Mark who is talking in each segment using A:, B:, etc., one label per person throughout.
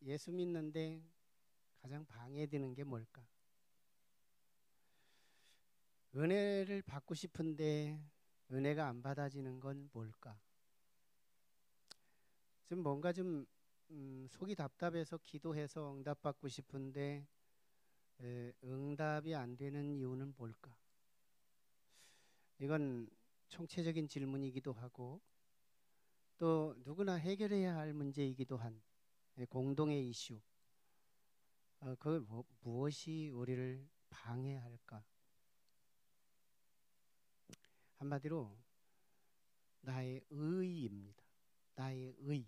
A: 예수 믿는데 가장 방해되는 게 뭘까? 은혜를 받고 싶은데 은혜가 안 받아지는 건 뭘까? 좀 뭔가 좀 속이 답답해서 기도해서 응답받고 싶은데 응답이 안 되는 이유는 뭘까? 이건 총체적인 질문이기도 하고 또 누구나 해결해야 할 문제이기도 한 공동의 이슈. 무엇이 우리를 방해할까? 한마디로 나의 의입니다. 나의 의.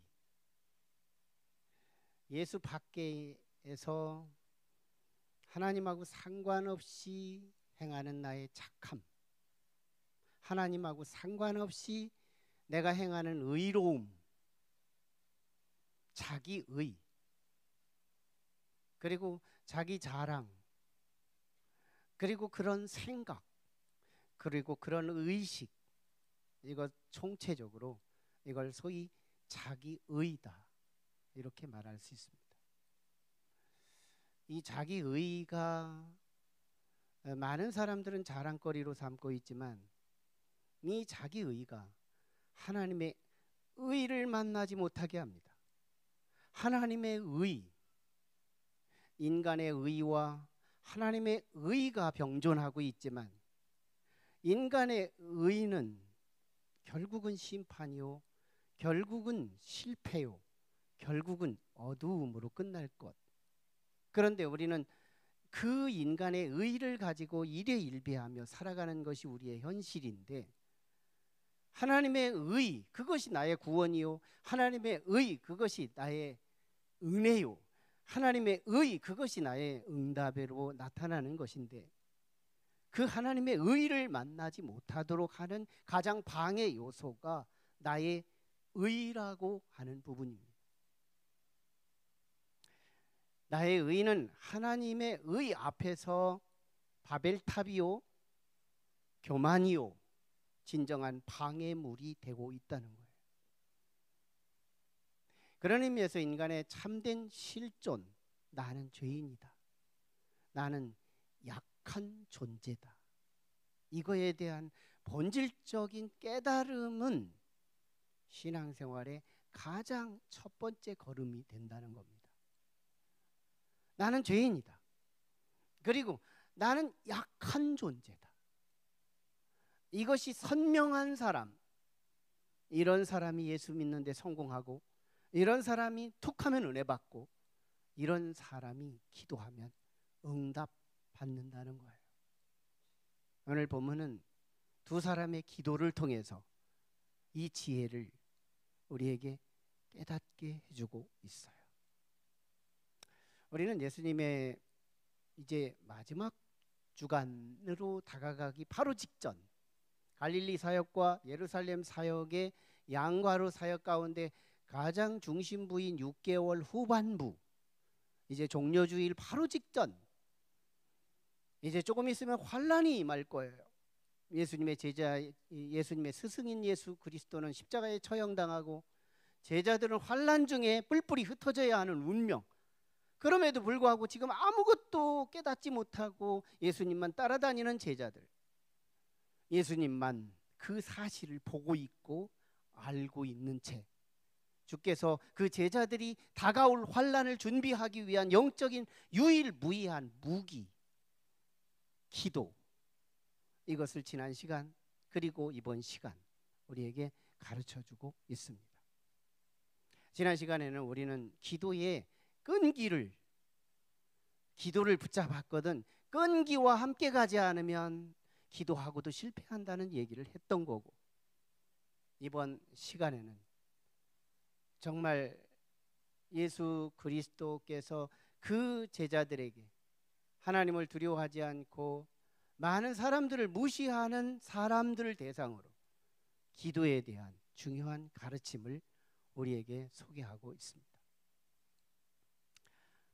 A: 예수 밖에서 하나님하고 상관없이 행하는 나의 착함, 하나님하고 상관없이 내가 행하는 의로움, 자기의, 그리고 자기 자랑, 그리고 그런 생각, 그리고 그런 의식, 이것 총체적으로 이걸 소위 자기의다 이렇게 말할 수 있습니다. 이 자기의가 많은 사람들은 자랑거리로 삼고 있지만 이 자기의가 하나님의 의를 만나지 못하게 합니다. 하나님의 의, 인간의 의와 하나님의 의가 병존하고 있지만 인간의 의는 결국은 심판이요, 결국은 실패요, 결국은 어두움으로 끝날 것. 그런데 우리는 그 인간의 의를 가지고 일희일비하며 살아가는 것이 우리의 현실인데 하나님의 의, 그것이 나의 구원이요, 하나님의 의, 그것이 나의 은혜요, 하나님의 의, 그것이 나의 응답으로 나타나는 것인데 그 하나님의 의를 만나지 못하도록 하는 가장 방해 요소가 나의 의라고 하는 부분입니다. 나의 의는 하나님의 의 앞에서 바벨탑이요, 교만이요, 진정한 방해물이 되고 있다는 거예요. 그런 의미에서 인간의 참된 실존, 나는 죄인이다, 나는 약한 존재다, 이거에 대한 본질적인 깨달음은 신앙생활의 가장 첫 번째 걸음이 된다는 겁니다. 나는 죄인이다. 그리고 나는 약한 존재다. 이것이 선명한 사람, 이런 사람이 예수 믿는데 성공하고 이런 사람이 툭하면 은혜 받고 이런 사람이 기도하면 응답 받는다는 거예요. 오늘 본문은 두 사람의 기도를 통해서 이 지혜를 우리에게 깨닫게 해주고 있어요. 우리는 예수님의 이제 마지막 주간으로 다가가기 바로 직전, 갈릴리 사역과 예루살렘 사역의 양과로 사역 가운데 가장 중심부인 6개월 후반부, 이제 종려주일 바로 직전, 이제 조금 있으면 환란이 임할 거예요. 예수님의 제자, 예수님의 스승인 예수 그리스도는 십자가에 처형당하고 제자들은 환란 중에 뿔뿔이 흩어져야 하는 운명. 그럼에도 불구하고 지금 아무것도 깨닫지 못하고 예수님만 따라다니는 제자들, 예수님만 그 사실을 보고 있고 알고 있는 채 주께서 그 제자들이 다가올 환란을 준비하기 위한 영적인 유일무이한 무기, 기도, 이것을 지난 시간 그리고 이번 시간 우리에게 가르쳐주고 있습니다. 지난 시간에는 우리는 기도의 기도를 붙잡았거든. 끈기와 함께 가지 않으면 기도하고도 실패한다는 얘기를 했던 거고, 이번 시간에는 정말 예수 그리스도께서 그 제자들에게 하나님을 두려워하지 않고 많은 사람들을 무시하는 사람들을 대상으로 기도에 대한 중요한 가르침을 우리에게 소개하고 있습니다.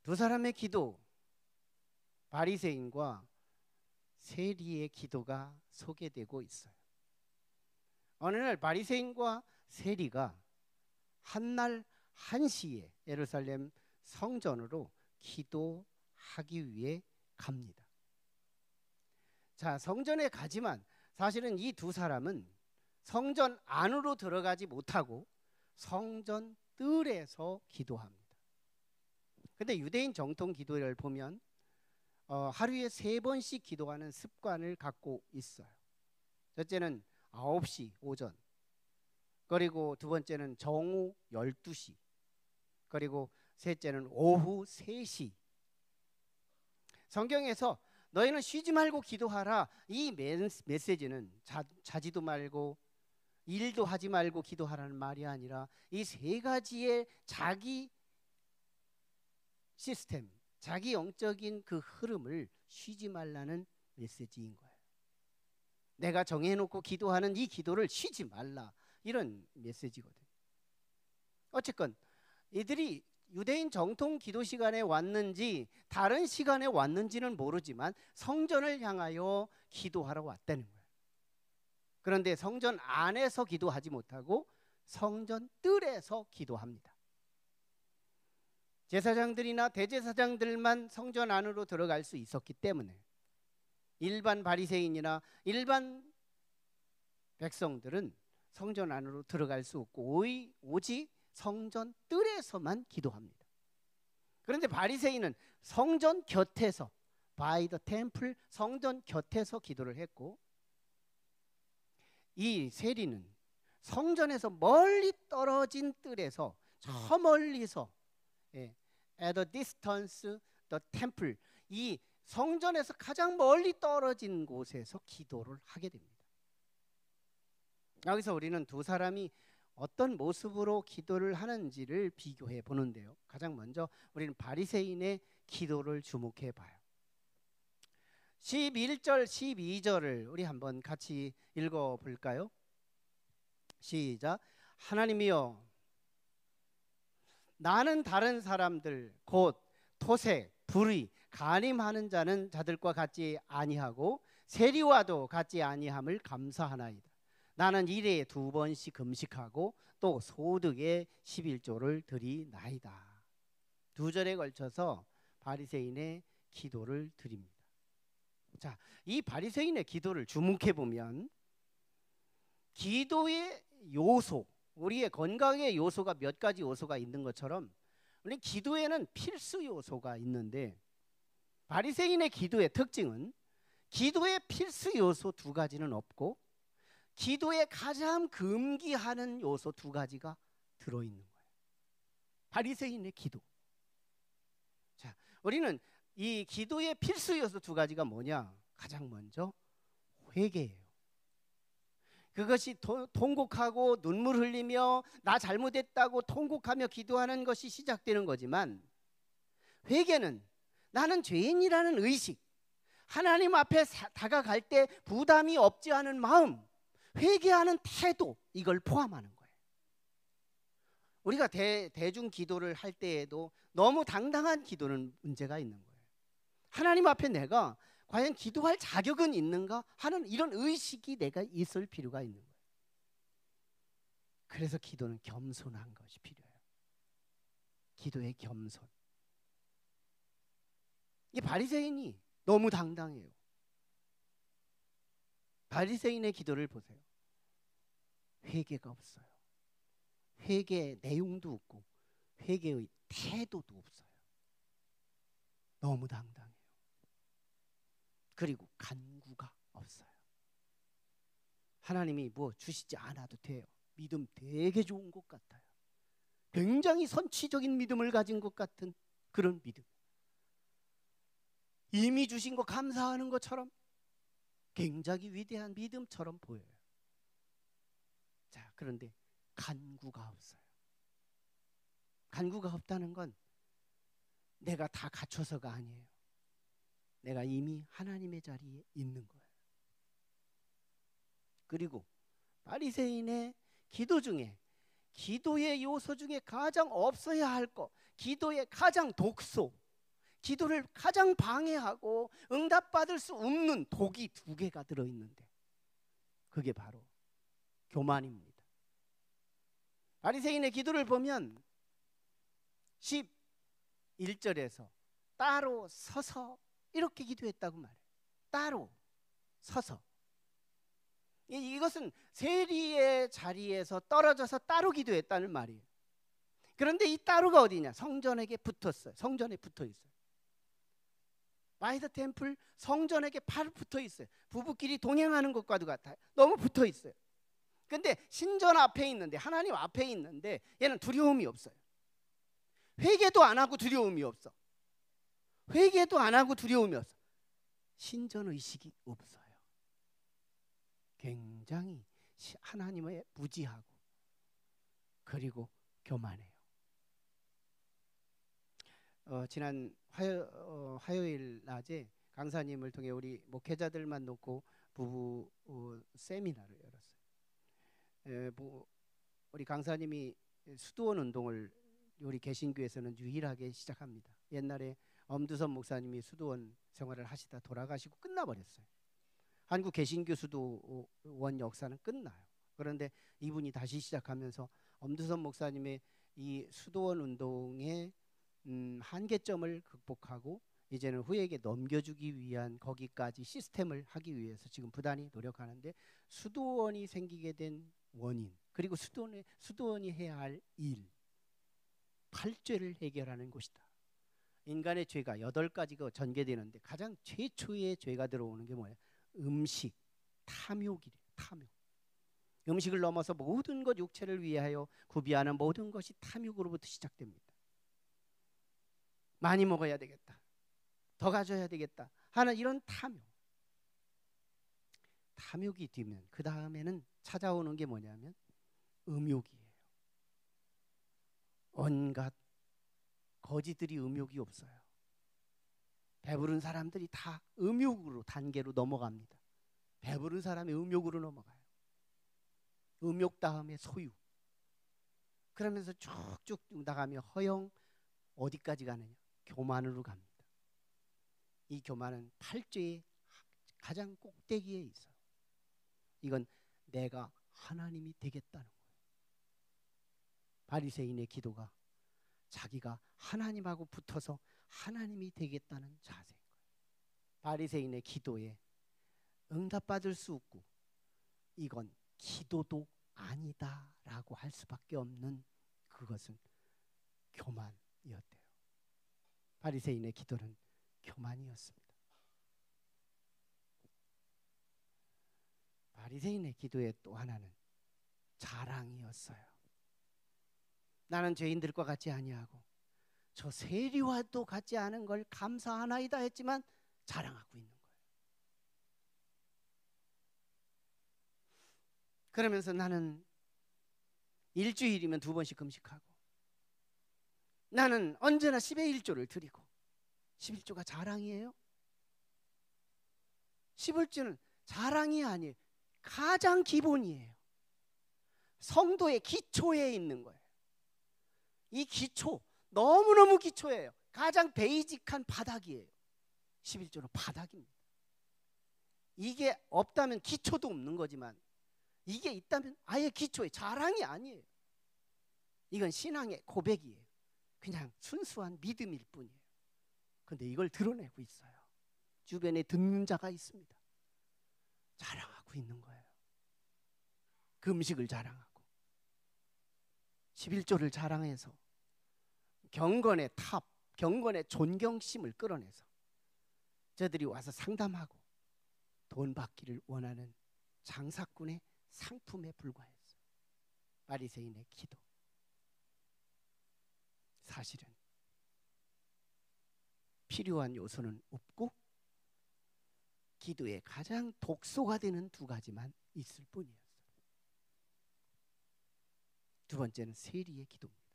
A: 두 사람의 기도, 바리새인과 세리의 기도가 소개되고 있어요. 어느 날 바리새인과 세리가 한날 한시에 예루살렘 성전으로 기도하기 위해 갑니다. 자, 성전에 가지만 사실은 이 두 사람은 성전 안으로 들어가지 못하고 성전 뜰에서 기도합니다. 근데 유대인 정통 기도를 보면 하루에 3번씩 기도하는 습관을 갖고 있어요. 첫째는 9시 오전, 그리고 두 번째는 정오 12시, 그리고 셋째는 오후 3시. 성경에서 너희는 쉬지 말고 기도하라, 이 메시지는 자지도 말고 일도 하지 말고 기도하라는 말이 아니라 이 세 가지의 자기 시스템, 자기 영적인 그 흐름을 쉬지 말라는 메시지인 거예요. 내가 정해놓고 기도하는 이 기도를 쉬지 말라, 이런 메시지거든요. 어쨌건 이들이 유대인 정통 기도 시간에 왔는지 다른 시간에 왔는지는 모르지만 성전을 향하여 기도하러 왔다는 거예요. 그런데 성전 안에서 기도하지 못하고 성전 뜰에서 기도합니다. 제사장들이나 대제사장들만 성전 안으로 들어갈 수 있었기 때문에 일반 바리새인이나 일반 백성들은 성전 안으로 들어갈 수 없고 오직 성전 뜰에서만 기도합니다. 그런데 바리새인은 성전 곁에서, by the temple, 성전 곁에서 기도를 했고, 이 세리는 성전에서 멀리 떨어진 뜰에서 저 멀리서 at a distance the temple, 이 성전에서 가장 멀리 떨어진 곳에서 기도를 하게 됩니다. 여기서 우리는 두 사람이 어떤 모습으로 기도를 하는지를 비교해 보는데요. 가장 먼저 우리는 바리새인의 기도를 주목해 봐요. 11절 12절을 우리 한번 같이 읽어 볼까요? 시작. 하나님이여, 나는 다른 사람들 곧 토색, 불의, 간임하는 자들과 같지 아니하고 세리와도 같지 아니함을 감사하나이다. 나는 일에 2번씩 금식하고 또 소득의 11조를 드리나이다. 2절에 걸쳐서 바리새인의 기도를 드립니다. 자, 이 바리새인의 기도를 주목해 보면 기도의 요소, 우리의 건강의 요소가 몇 가지 요소가 있는 것처럼 우리 기도에는 필수 요소가 있는데, 바리새인의 기도의 특징은 기도의 필수 요소 2가지는 없고 기도에 가장 금기하는 요소 2가지가 들어있는 거예요. 바리새인의 기도. 자, 우리는 이 기도의 필수 요소 2가지가 뭐냐? 가장 먼저 회개예요. 그것이 통곡하고 눈물 흘리며 나 잘못했다고 통곡하며 기도하는 것이 시작되는 거지만, 회개는 나는 죄인이라는 의식, 하나님 앞에 다가갈 때 부담이 없지 않은 마음, 회개하는 태도, 이걸 포함하는 거예요. 우리가 대중 기도를 할 때에도 너무 당당한 기도는 문제가 있는 거예요. 하나님 앞에 내가 과연 기도할 자격은 있는가 하는 이런 의식이 내가 있을 필요가 있는 거예요. 그래서 기도는 겸손한 것이 필요해요. 기도의 겸손. 이 바리새인이 너무 당당해요. 바리새인의 기도를 보세요. 회개가 없어요. 회개의 내용도 없고 회개의 태도도 없어요. 너무 당당해요. 그리고 간구가 없어요. 하나님이 뭐 주시지 않아도 돼요. 믿음 되게 좋은 것 같아요. 굉장히 선취적인 믿음을 가진 것 같은 그런 믿음. 이미 주신 거 감사하는 것처럼 굉장히 위대한 믿음처럼 보여요. 자, 그런데 간구가 없어요. 간구가 없다는 건 내가 다 갖춰서가 아니에요. 내가 이미 하나님의 자리에 있는 거예요. 그리고 바리새인의 기도 중에, 기도의 요소 중에 가장 없어야 할 것, 기도의 가장 독소, 기도를 가장 방해하고 응답받을 수 없는 독이 2개가 들어있는데 그게 바로 교만입니다. 바리새인의 기도를 보면 1절에서 따로 서서 이렇게 기도했다고 말해요. 따로 서서. 이것은 세리의 자리에서 떨어져서 따로 기도했다는 말이에요. 그런데 이 따로가 어디냐? 성전에게 붙었어요. 성전에 붙어 있어요. 바이 더 템플, 성전에게 바로 붙어 있어요. 부부끼리 동행하는 것과도 같아요. 너무 붙어 있어요. 근데 신전 앞에 있는데, 하나님 앞에 있는데 얘는 두려움이 없어요. 회개도 안 하고 두려움이 없어. 회개도 안 하고 두려움이 없어. 신전 의식이 없어요. 굉장히 하나님의 무지하고 그리고 교만해요. 지난 화요일 낮에 강사님을 통해 우리 목회자들만 놓고 부부 세미나를 열었어요. 우리 강사님이 수도원 운동을 우리 개신교에서는 유일하게 시작합니다. 옛날에 엄두선 목사님이 수도원 생활을 하시다 돌아가시고 끝나버렸어요. 한국 개신교 수도원 역사는 끝나요. 그런데 이분이 다시 시작하면서 엄두선 목사님의 이 수도원 운동의 한계점을 극복하고 이제는 후에게 넘겨주기 위한 거기까지 시스템을 하기 위해서 지금 부단히 노력하는데, 수도원이 생기게 된 원인, 그리고 수도원이 해야 할 일, 8죄를 해결하는 곳이다. 인간의 죄가 8가지가 전개되는데 가장 최초의 죄가 들어오는 게 뭐예요? 음식, 탐욕이래요. 탐욕. 음식을 넘어서 모든 것, 육체를 위하여 구비하는 모든 것이 탐욕으로부터 시작됩니다. 많이 먹어야 되겠다, 더 가져야 되겠다 하는 이런 탐욕이 되면 그 다음에는 찾아오는 게 뭐냐면 음욕이에요. 온갖 거지들이 음욕이 없어요. 배부른 사람들이 다 음욕으로 단계로 넘어갑니다. 배부른 사람이 음욕으로 넘어가요. 음욕 다음에 소유. 그러면서 쭉쭉 나가며 허영, 어디까지 가느냐? 교만으로 갑니다. 이 교만은 8죄의 가장 꼭대기에 있어요. 이건 내가 하나님이 되겠다는 거예요. 바리새인의 기도가 자기가 하나님하고 붙어서 하나님이 되겠다는 자세인 거예요. 바리새인의 기도에 응답받을 수 없고 이건 기도도 아니다라고 할 수밖에 없는, 그것은 교만이었대요. 바리새인의 기도는 교만이었습니다. 바리새인의 기도의 또 하나는 자랑이었어요. 나는 죄인들과 같지 아니하고 저 세리와도 같지 않은 걸 감사하나이다 했지만 자랑하고 있는 거예요. 그러면서 나는 일주일이면 2번씩 금식하고 나는 언제나 10의 1조를 드리고, 11조가 자랑이에요? 11조는 자랑이 아니에요. 가장 기본이에요. 성도의 기초에 있는 거예요. 이 기초, 너무너무 기초예요. 가장 베이직한 바닥이에요. 11조는 바닥입니다. 이게 없다면 기초도 없는 거지만 이게 있다면 아예 기초에 자랑이 아니에요. 이건 신앙의 고백이에요. 그냥 순수한 믿음일 뿐이에요. 그런데 이걸 드러내고 있어요. 주변에 듣는 자가 있습니다. 자랑하고 있는 거예요. 그 음식을 자랑하고 11조를 자랑해서 경건의 탑, 경건의 존경심을 끌어내서 저들이 와서 상담하고 돈 받기를 원하는 장사꾼의 상품에 불과했어요. 바리새인의 기도. 사실은 필요한 요소는 없고 기도의 가장 독소가 되는 2가지만 있을 뿐이었어요. 두 번째는 세리의 기도입니다.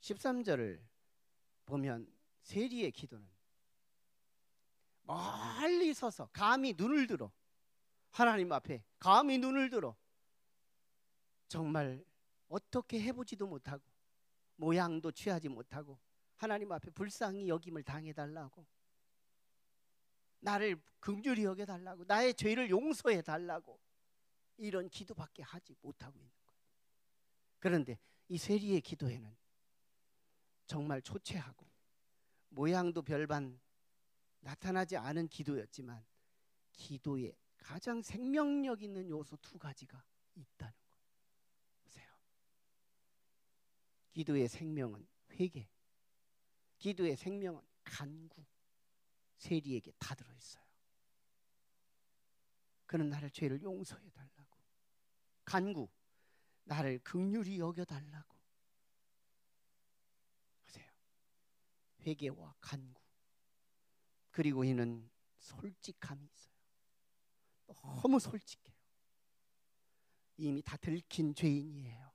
A: 13절을 보면 세리의 기도는 멀리 서서 감히 눈을 들어, 하나님 앞에 감히 눈을 들어 정말 어떻게 해보지도 못하고 모양도 취하지 못하고 하나님 앞에 불쌍히 여김을 당해달라고, 나를 긍휼히 여겨달라고, 나의 죄를 용서해달라고, 이런 기도밖에 하지 못하고 있는 거예요. 그런데 이 세리의 기도에는 정말 초췌하고 모양도 별반 나타나지 않은 기도였지만 기도에 가장 생명력 있는 요소 두 가지가 있다는 거예요. 보세요. 기도의 생명은 회개, 기도의 생명은 간구, 세리에게 다 들어있어요. 그는 나를 죄를 용서해 달라고, 간구, 나를 긍휼히 여겨 달라고. 보세요. 회개와 간구, 그리고 이는 솔직함이 있어요. 너무 솔직해요. 이미 다 들킨 죄인이에요.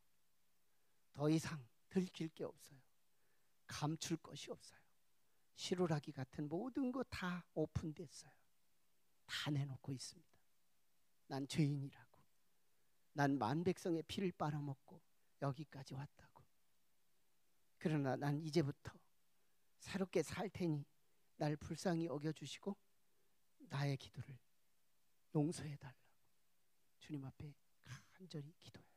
A: 더 이상 들킬 게 없어요. 감출 것이 없어요. 시루라기 같은 모든 거 다 오픈됐어요. 다 내놓고 있습니다. 난 죄인이라고, 난 만백성의 피를 빨아먹고 여기까지 왔다고. 그러나 난 이제부터 새롭게 살 테니 날 불쌍히 여겨주시고 나의 기도를 용서해 달라고 주님 앞에 간절히 기도해요.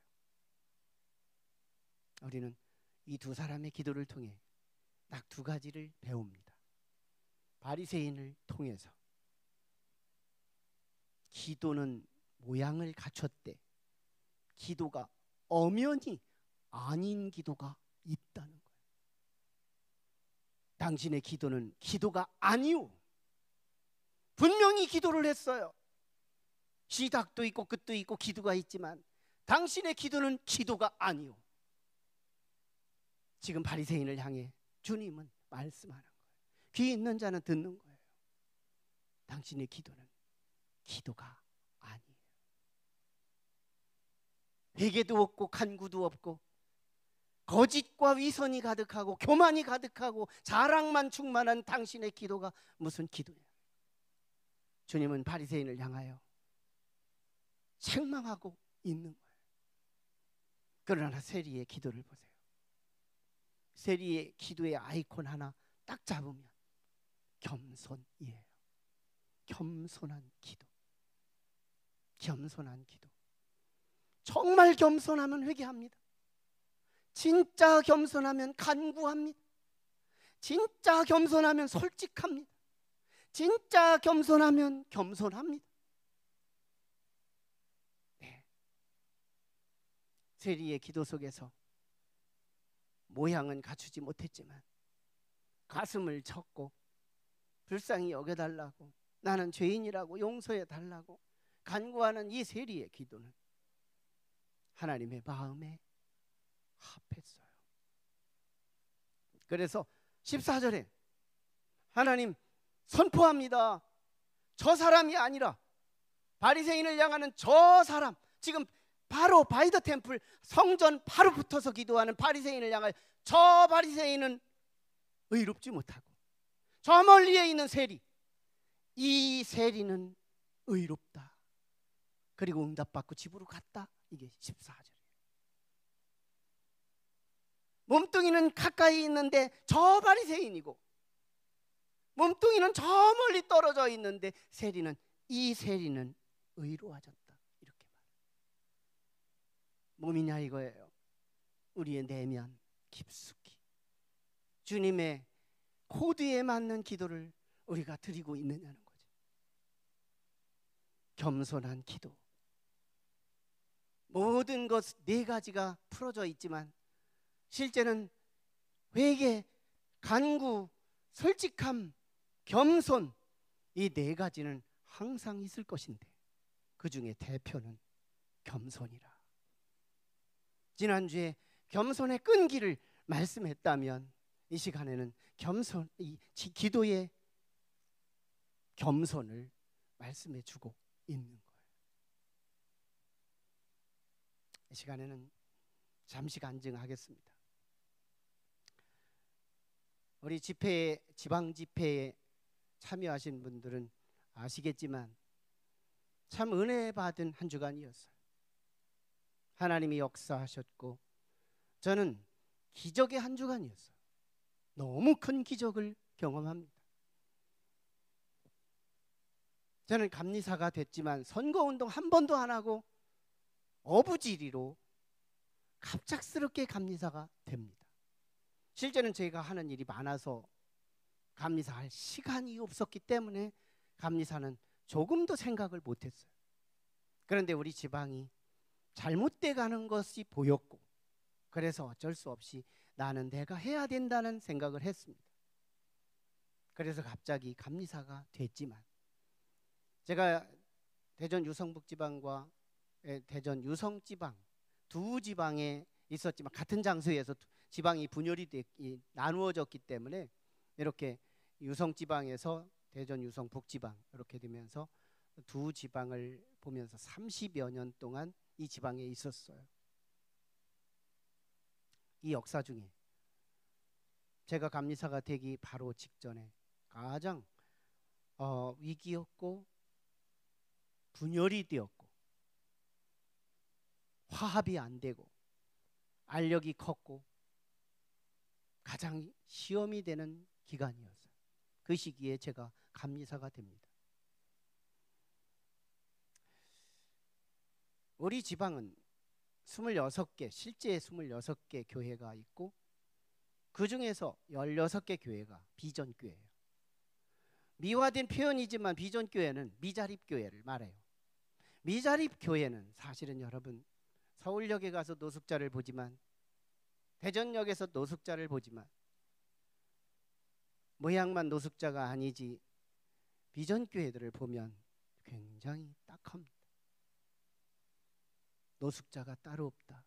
A: 우리는 이 두 사람의 기도를 통해 딱 두 가지를 배웁니다. 바리새인을 통해서 기도는 모양을 갖췄대. 기도가 엄연히 아닌 기도가 있다는 거예요. 당신의 기도는 기도가 아니오. 분명히 기도를 했어요. 시작도 있고 끝도 있고 기도가 있지만 당신의 기도는 기도가 아니오. 지금 바리새인을 향해 주님은 말씀하는 거예요. 귀 있는 자는 듣는 거예요. 당신의 기도는 기도가 아니에요. 회개도 없고 간구도 없고 거짓과 위선이 가득하고 교만이 가득하고 자랑만 충만한 당신의 기도가 무슨 기도예요? 주님은 바리새인을 향하여 책망하고 있는 거예요. 그러나 세리의 기도를 보세요. 세리의 기도의 아이콘 하나 딱 잡으면 겸손이에요. 겸손한 기도. 겸손한 기도. 정말 겸손하면 회개합니다. 진짜 겸손하면 간구합니다. 진짜 겸손하면 솔직합니다. 진짜 겸손하면 겸손합니다. 네. 세리의 기도 속에서 모양은 갖추지 못했지만 가슴을 쳤고 불쌍히 여겨달라고, 나는 죄인이라고 용서해 달라고 간구하는 이 세리의 기도는 하나님의 마음에 합했어요. 그래서 14절에 하나님 선포합니다. 저 사람이 아니라 바리새인을 향하는 저 사람, 지금 바로 바이 더 템플 성전 바로 붙어서 기도하는 바리새인을 향하여 저 바리새인은 의롭지 못하고 저 멀리에 있는 세리, 이 세리는 의롭다. 그리고 응답받고 집으로 갔다. 이게 14절이에요. 몸뚱이는 가까이 있는데 저 바리새인이고 몸뚱이는 저 멀리 떨어져 있는데 이 세리는 의로워졌다. 이렇게 말해요. 몸이냐 이거예요. 우리의 내면 깊숙이 주님의 코드에 맞는 기도를 우리가 드리고 있느냐는 거죠. 겸손한 기도. 모든 것 네 가지가 풀어져 있지만 실제는 회개, 간구, 솔직함, 겸손, 이 네 가지는 항상 있을 것인데 그 중에 대표는 겸손이라. 지난주에 겸손의 끈기를 말씀했다면 이 시간에는 겸손, 이 기도의 겸손을 말씀해 주고 있는 거예요. 이 시간에는 잠시 간증하겠습니다. 우리 집회에, 지방 집회에 참여하신 분들은 아시겠지만 참 은혜 받은 한 주간이었어요. 하나님이 역사하셨고 저는 기적의 한 주간이었어요. 너무 큰 기적을 경험합니다. 저는 감리사가 됐지만 선거운동 한 번도 안 하고 어부지리로 갑작스럽게 감리사가 됩니다. 실제는 제가 하는 일이 많아서 감리사할 시간이 없었기 때문에 감리사는 조금도 생각을 못했어요. 그런데 우리 지방이 잘못돼 가는 것이 보였고, 그래서 어쩔 수 없이 나는 내가 해야 된다는 생각을 했습니다. 그래서 갑자기 감리사가 됐지만, 제가 대전 유성북지방과 대전 유성지방 두 지방에 있었지만 같은 장소에서 지방이 분열이 나누어졌기 때문에 이렇게 유성지방에서 대전 유성북지방 이렇게 되면서 두 지방을 보면서 30여 년 동안 이 지방에 있었어요. 이 역사 중에 제가 감리사가 되기 바로 직전에 가장 위기였고 분열이 되었고 화합이 안 되고 알력이 컸고 가장 시험이 되는 기간이었어요. 그 시기에 제가 감리사가 됩니다. 우리 지방은 26개, 실제 26개 교회가 있고 그 중에서 16개 교회가 비전교회예요. 미화된 표현이지만 비전교회는 미자립교회를 말해요. 미자립교회는 사실은 여러분 서울역에 가서 노숙자를 보지만, 대전역에서 노숙자를 보지만 모양만 노숙자가 아니지 비전교회들을 보면 굉장히 딱합니다. 노숙자가 따로 없다.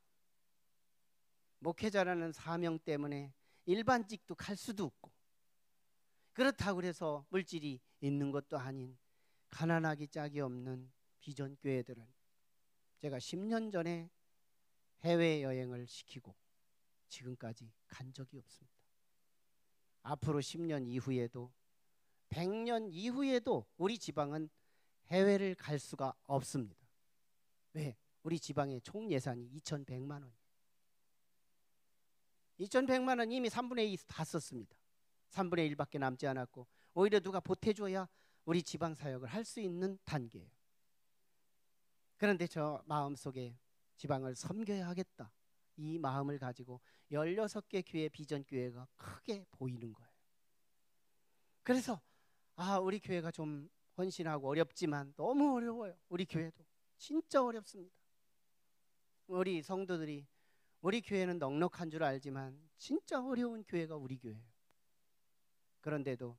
A: 목회자라는 사명 때문에 일반직도 갈 수도 없고, 그렇다고 해서 물질이 있는 것도 아닌 가난하기 짝이 없는 비전교회들은 제가 10년 전에 해외여행을 시키고 지금까지 간 적이 없습니다. 앞으로 10년 이후에도 100년 이후에도 우리 지방은 해외를 갈 수가 없습니다. 왜? 우리 지방의 총 예산이 2,100만 원. 2,100만 원 이미 3분의 2 다 썼습니다. 3분의 1밖에 남지 않았고, 오히려 누가 보태줘야 우리 지방 사역을 할 수 있는 단계예요. 그런데 저 마음속에 지방을 섬겨야 하겠다, 이 마음을 가지고 16개 교회 비전교회가 크게 보이는 거예요. 그래서 우리 교회가 좀 헌신하고 어렵지만 너무 어려워요. 우리 교회도 진짜 어렵습니다. 우리 성도들이 우리 교회는 넉넉한 줄 알지만 진짜 어려운 교회가 우리 교회예요. 그런데도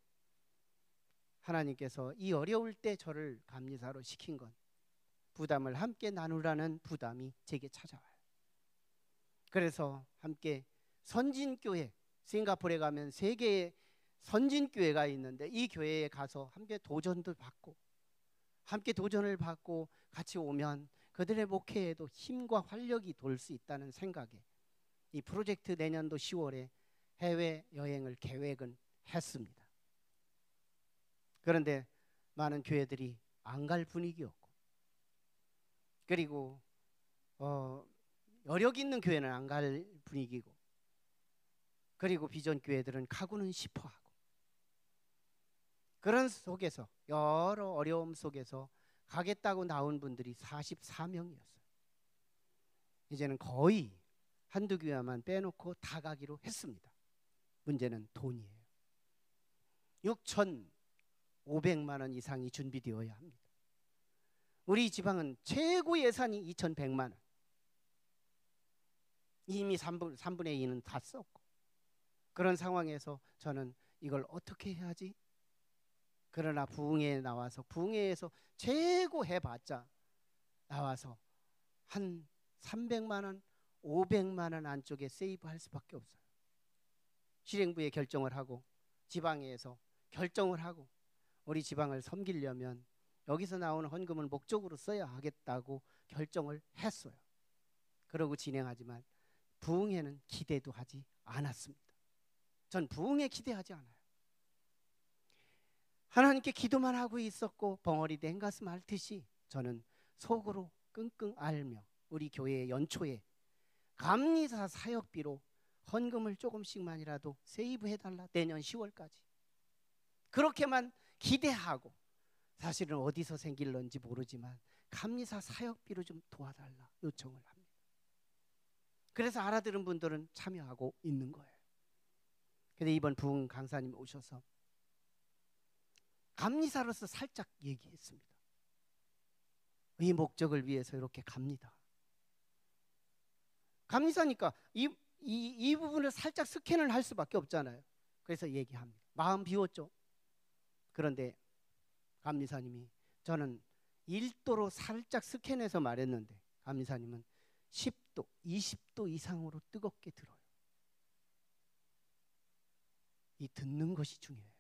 A: 하나님께서 이 어려울 때 저를 감리사로 시킨 건 부담을 함께 나누라는 부담이 제게 찾아와요. 그래서 함께 선진교회, 싱가포르에 가면 세계의 선진교회가 있는데 이 교회에 가서 함께 도전도 받고, 함께 도전을 받고 같이 오면 그들의 목회에도 힘과 활력이 돌 수 있다는 생각에 이 프로젝트 내년도 10월에 해외여행을 계획은 했습니다. 그런데 많은 교회들이 안 갈 분위기였고, 그리고 여력 있는 교회는 안 갈 분위기고, 그리고 비전 교회들은 가고는 싶어하고, 그런 속에서 여러 어려움 속에서 가겠다고 나온 분들이 44명이었어요. 이제는 거의 한두 교회만 빼놓고 다 가기로 했습니다. 문제는 돈이에요. 6,500만 원 이상이 준비되어야 합니다. 우리 지방은 최고 예산이 2,100만 원. 이미 3분의 2는 다 썼고, 그런 상황에서 저는 이걸 어떻게 해야지? 그러나 부흥회에 나와서, 부흥회에서 최고 해봤자 나와서 한 300만 원, 500만 원 안쪽에 세이브할 수밖에 없어요. 실행부에 결정을 하고 지방에서 결정을 하고 우리 지방을 섬기려면 여기서 나오는 헌금을 목적으로 써야 하겠다고 결정을 했어요. 그러고 진행하지만 부흥회는 기대도 하지 않았습니다. 전 부흥회 기대하지 않아요. 하나님께 기도만 하고 있었고 벙어리 된 가슴 앓듯이 저는 속으로 끙끙 앓며 우리 교회의 연초에 감리사 사역비로 헌금을 조금씩만이라도 세이브해달라, 내년 10월까지. 그렇게만 기대하고, 사실은 어디서 생길런지 모르지만 감리사 사역비로 좀 도와달라 요청을 합니다. 그래서 알아들은 분들은 참여하고 있는 거예요. 근데 이번 부흥 강사님 오셔서 감리사로서 살짝 얘기했습니다. 이 목적을 위해서 이렇게 갑니다. 감리사니까 이 부분을 살짝 스캔을 할 수밖에 없잖아요. 그래서 얘기합니다. 마음 비웠죠. 그런데 감리사님이, 저는 1도로 살짝 스캔해서 말했는데 감리사님은 10도, 20도 이상으로 뜨겁게 들어요. 이 듣는 것이 중요해요.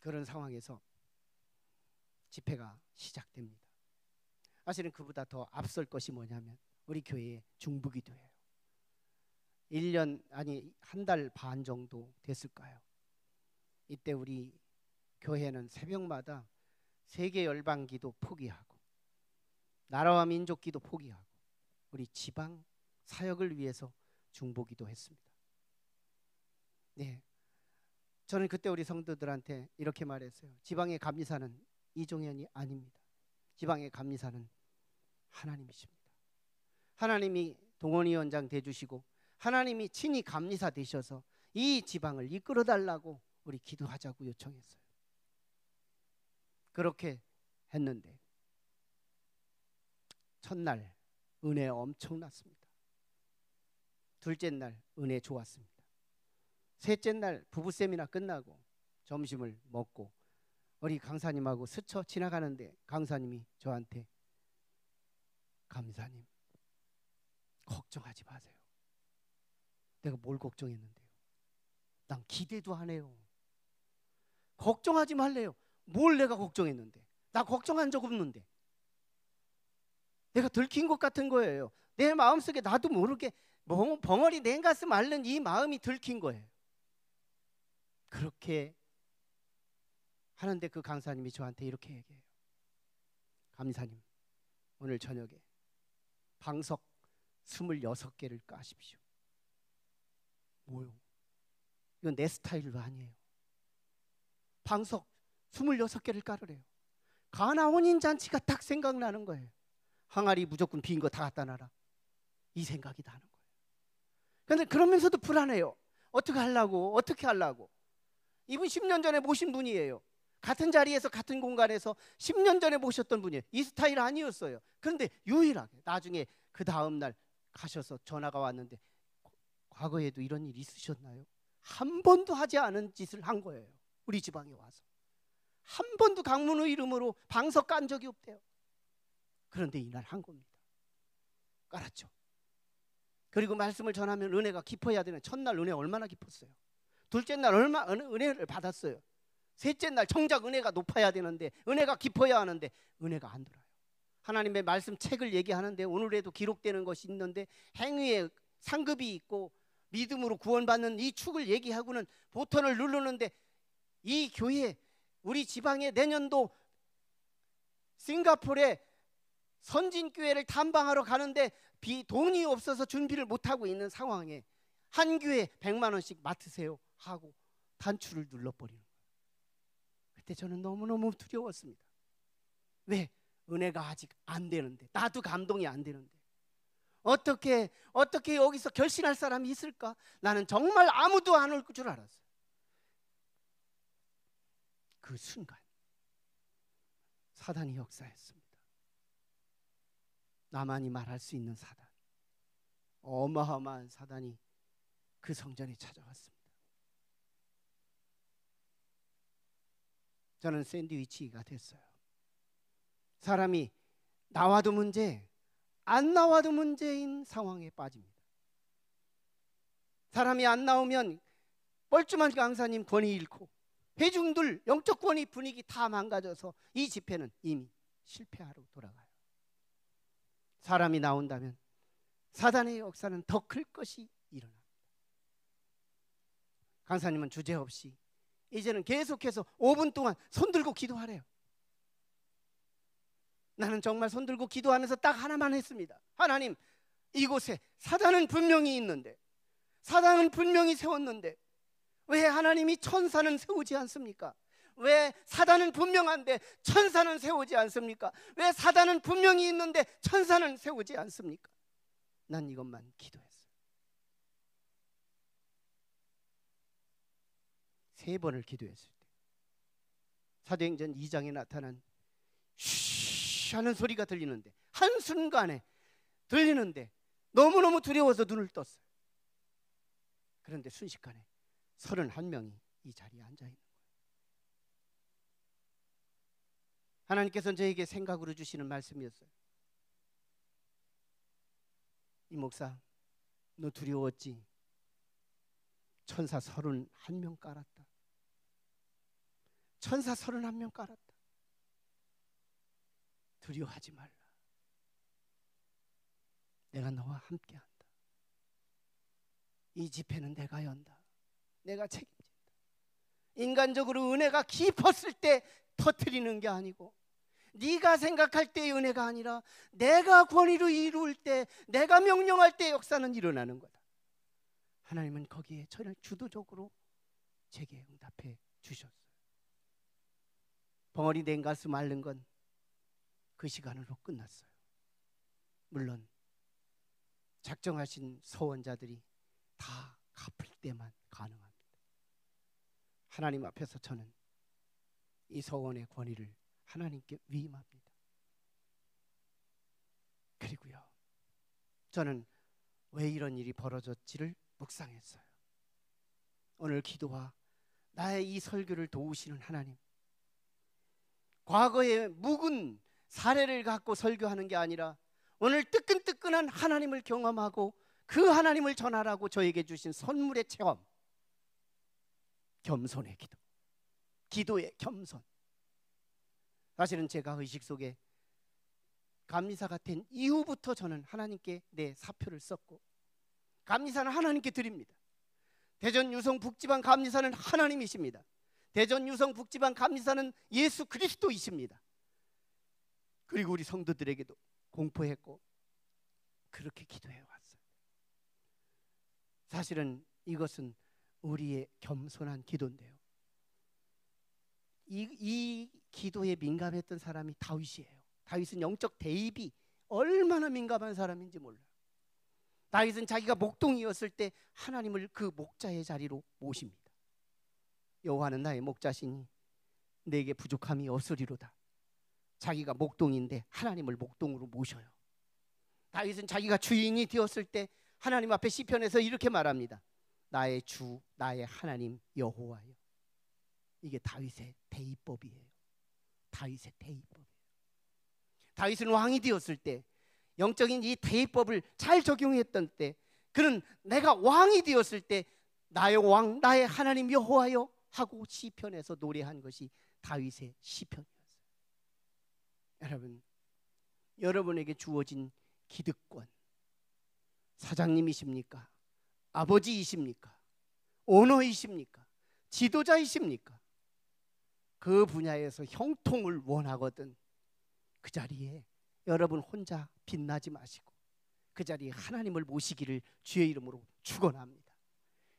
A: 그런 상황에서 집회가 시작됩니다. 사실은 그보다 더 앞설 것이 뭐냐면 우리 교회의 중부기도예요. 1년 아니 한 달 반 정도 됐을까요? 이때 우리 교회는 새벽마다 세계 열방기도 포기하고 나라와 민족기도 포기하고 우리 지방 사역을 위해서 중보기도했습니다. 네, 저는 그때 우리 성도들한테 이렇게 말했어요. 지방의 감리사는 이종현이 아닙니다. 지방의 감리사는 하나님이십니다. 하나님이 동원위원장 돼주시고 하나님이 친히 감리사 되셔서 이 지방을 이끌어달라고 우리 기도하자고 요청했어요. 그렇게 했는데 첫날 은혜 엄청났습니다. 둘째 날 은혜 좋았습니다. 셋째 날 부부 세미나 끝나고 점심을 먹고 우리 강사님하고 스쳐 지나가는데 강사님이 저한테, 감사님 걱정하지 마세요. 내가 뭘 걱정했는데요? 난 기대도 안 해요. 걱정하지 말래요. 뭘 내가 걱정했는데? 나 걱정한 적 없는데. 내가 들킨 것 같은 거예요. 내 마음속에 나도 모르게 벙어리 냉가슴 앓는 이 마음이 들킨 거예요. 그렇게 하는데 그 강사님이 저한테 이렇게 얘기해요. 감사님, 오늘 저녁에 방석 26개를 까십시오. 뭐요? 이건 내 스타일도 아니에요. 방석 26개를 깔으래요. 가나 혼인잔치가 딱 생각나는 거예요. 항아리 무조건 빈 거 다 갖다 놔라, 이 생각이 나는 거예요. 그런데 그러면서도 불안해요. 어떻게 하려고. 이분 10년 전에 모신 분이에요. 같은 자리에서 같은 공간에서 10년 전에 모셨던 분이에요. 이 스타일 아니었어요. 그런데 유일하게 나중에 그 다음 날 가셔서 전화가 왔는데, 과거에도 이런 일 있으셨나요? 한 번도 하지 않은 짓을 한 거예요. 우리 지방에 와서 한 번도 강문의 이름으로 방석 깐 적이 없대요. 그런데 이날 한 겁니다. 깔았죠. 그리고 말씀을 전하면 은혜가 깊어야 되는, 첫날 은혜 얼마나 깊었어요. 둘째 날 은혜를 받았어요. 셋째 날 정작 은혜가 높아야 되는데, 은혜가 깊어야 하는데 은혜가 안 들어요. 하나님의 말씀 책을 얘기하는데 오늘에도 기록되는 것이 있는데, 행위에 상급이 있고 믿음으로 구원받는 이 축을 얘기하고는 보턴을 누르는데, 이 교회 우리 지방에 내년도 싱가포르에 선진교회를 탐방하러 가는데 돈이 없어서 준비를 못하고 있는 상황에 한 교회 100만 원씩 맡으세요 하고 단추를 눌러버리는 거예요. 그때 저는 너무너무 두려웠습니다. 왜? 은혜가 아직 안 되는데, 나도 감동이 안 되는데 어떻게 여기서 결신할 사람이 있을까? 나는 정말 아무도 안 올 줄 알았어요. 그 순간 사단이 역사했습니다. 나만이 말할 수 있는 사단, 어마어마한 사단이 그 성전에 찾아왔습니다. 저는 샌드위치가 됐어요. 사람이 나와도 문제, 안 나와도 문제인 상황에 빠집니다. 사람이 안 나오면 뻘쭘한 강사님 권위 잃고 회중들 영적 권위 분위기 다 망가져서 이 집회는 이미 실패하러 돌아가요. 사람이 나온다면 사단의 역사는 더 클 것이 일어납니다. 강사님은 주제없이 이제는 계속해서 5분 동안 손들고 기도하래요. 나는 정말 손들고 기도하면서 딱 하나만 했습니다. 하나님, 이곳에 사단은 분명히 있는데, 사단은 분명히 세웠는데 왜 하나님이 천사는 세우지 않습니까? 왜 사단은 분명한데 천사는 세우지 않습니까? 왜 사단은 분명히 있는데 천사는 세우지 않습니까? 난 이것만 기도했어요. 3번을 기도했을 때 사도행전 2장에 나타난 쉬 하는 소리가 들리는데, 한순간에 들리는데 너무너무 두려워서 눈을 떴어요. 그런데 순식간에 31명이 이 자리에 앉아 있는 거예요. 하나님께서는 저에게 생각으로 주시는 말씀이었어요. 이 목사, 너 두려웠지? 천사 31명 깔았다. 천사 31명 깔았다. 두려워하지 말라. 내가 너와 함께한다. 이 집회는 내가 연다. 내가 책임진다. 인간적으로 은혜가 깊었을 때 터뜨리는 게 아니고, 네가 생각할 때의 은혜가 아니라 내가 권위로 이룰 때, 내가 명령할 때 역사는 일어나는 거다. 하나님은 거기에 저를 주도적으로 제게 응답해 주셨어요. 벙어리 된 가슴 앓는 건 그 시간으로 끝났어요. 물론 작정하신 서원자들이 다 갚을 때만 가능합니다. 하나님 앞에서 저는 이 서원의 권위를 하나님께 위임합니다. 그리고요, 저는 왜 이런 일이 벌어졌지를 묵상했어요. 오늘 기도와 나의 이 설교를 도우시는 하나님, 과거의 묵은 사례를 갖고 설교하는 게 아니라 오늘 뜨끈뜨끈한 하나님을 경험하고 그 하나님을 전하라고 저에게 주신 선물의 체험, 겸손의 기도, 기도의 겸손. 사실은 제가 의식 속에 감리사가 된 이후부터 저는 하나님께 내 사표를 썼고, 감리사는 하나님께 드립니다. 대전 유성 북지방 감리사는 하나님이십니다. 대전 유성 북지방 감리사는 예수 그리스도이십니다. 그리고 우리 성도들에게도 공포했고 그렇게 기도해 왔어요. 사실은 이것은 우리의 겸손한 기도인데요, 이 기도에 민감했던 사람이 다윗이에요. 다윗은 영적 대입이 얼마나 민감한 사람인지 몰라요. 다윗은 자기가 목동이었을 때 하나님을 그 목자의 자리로 모십니다. 여호와는 나의 목자시니 내게 부족함이 없으리로다. 자기가 목동인데 하나님을 목동으로 모셔요. 다윗은 자기가 주인이 되었을 때 하나님 앞에 시편에서 이렇게 말합니다. 나의 주, 나의 하나님 여호와여. 이게 다윗의 대입법이에요. 다윗의 대입법이에요. 다윗은 왕이 되었을 때 영적인 이 대입법을 잘 적용했던 때, 그는 내가 왕이 되었을 때 나의 왕, 나의 하나님 여호와여 하고 시편에서 노래한 것이 다윗의 시편이었어요. 여러분, 여러분에게 주어진 기득권, 사장님이십니까? 아버지이십니까? 오너이십니까? 지도자이십니까? 그 분야에서 형통을 원하거든 그 자리에 여러분 혼자 빛나지 마시고 그 자리에 하나님을 모시기를 주의 이름으로 축원합니다.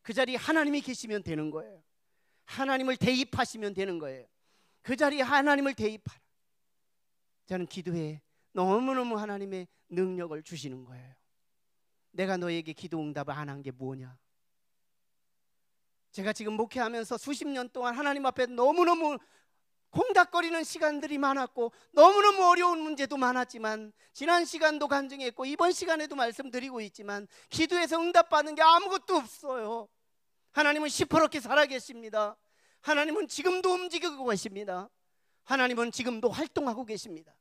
A: 그 자리에 하나님이 계시면 되는 거예요. 하나님을 대입하시면 되는 거예요. 그 자리에 하나님을 대입하라. 저는 기도에 너무너무 하나님의 능력을 주시는 거예요. 내가 너에게 기도 응답을 안 한 게 뭐냐? 제가 지금 목회하면서 수십 년 동안 하나님 앞에 너무너무 콩닥거리는 시간들이 많았고 너무너무 어려운 문제도 많았지만, 지난 시간도 간증했고 이번 시간에도 말씀드리고 있지만 기도에서 응답받는 게 아무것도 없어요. 하나님은 시퍼렇게 살아계십니다. 하나님은 지금도 움직이고 계십니다. 하나님은 지금도 활동하고 계십니다.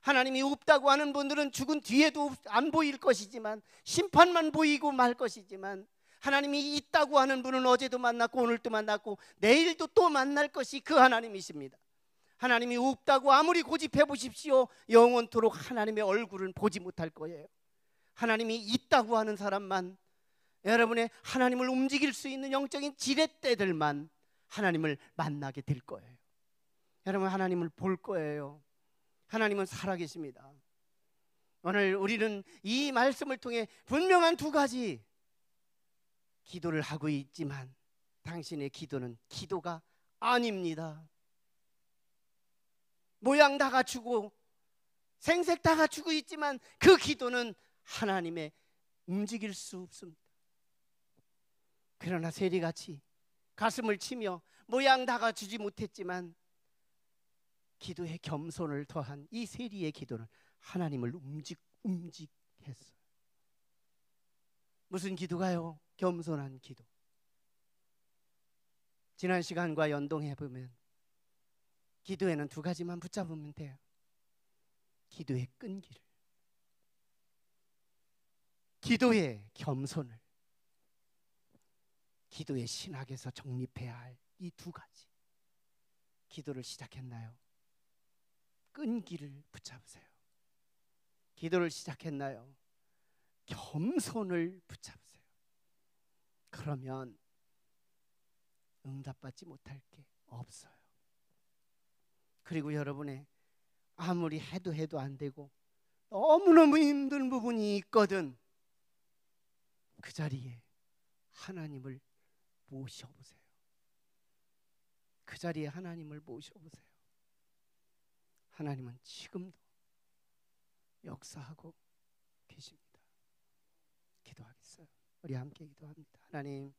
A: 하나님이 없다고 하는 분들은 죽은 뒤에도 안 보일 것이지만, 심판만 보이고 말 것이지만, 하나님이 있다고 하는 분은 어제도 만났고 오늘도 만났고 내일도 또 만날 것이 그 하나님이십니다. 하나님이 없다고 아무리 고집해 보십시오, 영원토록 하나님의 얼굴은 보지 못할 거예요. 하나님이 있다고 하는 사람만, 여러분의 하나님을 움직일 수 있는 영적인 지렛대들만 하나님을 만나게 될 거예요. 여러분, 하나님을 볼 거예요. 하나님은 살아계십니다. 오늘 우리는 이 말씀을 통해 분명한 두 가지 기도를 하고 있지만 당신의 기도는 기도가 아닙니다. 모양 다 갖추고 생색 다 갖추고 있지만 그 기도는 하나님의 움직일 수 없습니다. 그러나 세리같이 가슴을 치며 모양 다 갖추지 못했지만 기도의 겸손을 더한 이 세리의 기도는 하나님을 움직했어요. 무슨 기도가요? 겸손한 기도. 지난 시간과 연동해 보면 기도에는 두 가지만 붙잡으면 돼요. 기도의 끈기를, 기도의 겸손을, 기도의 신학에서 정립해야 할 이 두 가지. 기도를 시작했나요? 끈기를 붙잡으세요. 기도를 시작했나요? 겸손을 붙잡으세요. 그러면 응답받지 못할 게 없어요. 그리고 여러분의 아무리 해도 안 되고 너무너무 힘든 부분이 있거든, 그 자리에 하나님을 모셔보세요. 그 자리에 하나님을 모셔보세요. 하나님은 지금도 역사하고 계십니다. 기도하겠어요. 우리 함께 기도합니다. 하나님,